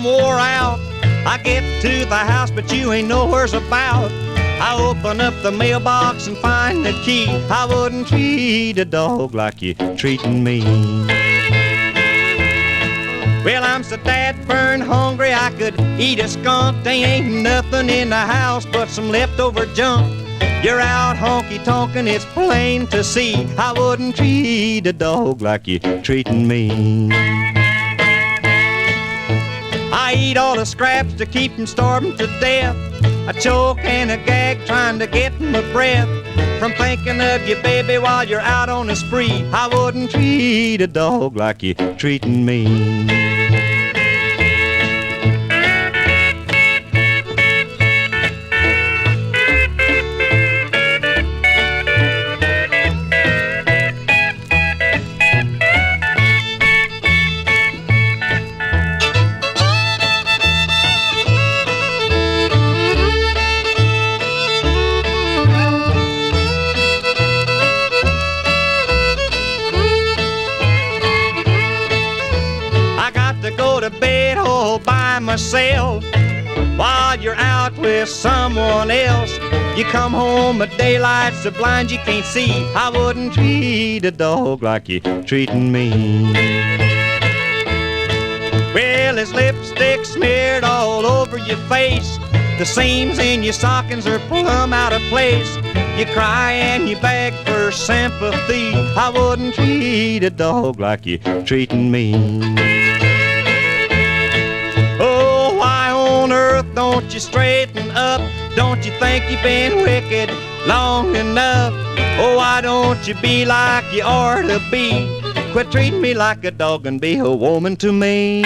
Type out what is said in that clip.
I'm wore out. I get to the house, but you ain't nowhere's about. I open up the mailbox and find the key. I wouldn't treat a dog like you treating me. Well, I'm so dad-burn hungry I could eat a skunk. There ain't nothing in the house but some leftover junk. You're out honky-tonkin', it's plain to see. I wouldn't treat a dog like you treating me. I eat all the scraps to keep from starving to death. I choke and a gag trying to get my breath from thinking of you, baby, while you're out on a spree. I wouldn't treat a dog like you treating me. To bed all by myself while you're out with someone else. You come home at daylight so blind you can't see. I wouldn't treat a dog like you treating me. Well, his lipstick smeared all over your face. The seams in your stockings are plumb out of place. You cry and you beg for sympathy. I wouldn't treat a dog like you treating me. Oh, why on earth don't you straighten up? Don't you think you've been wicked long enough? Oh, why don't you be like you ought to be? Quit treating me like a dog and be a woman to me.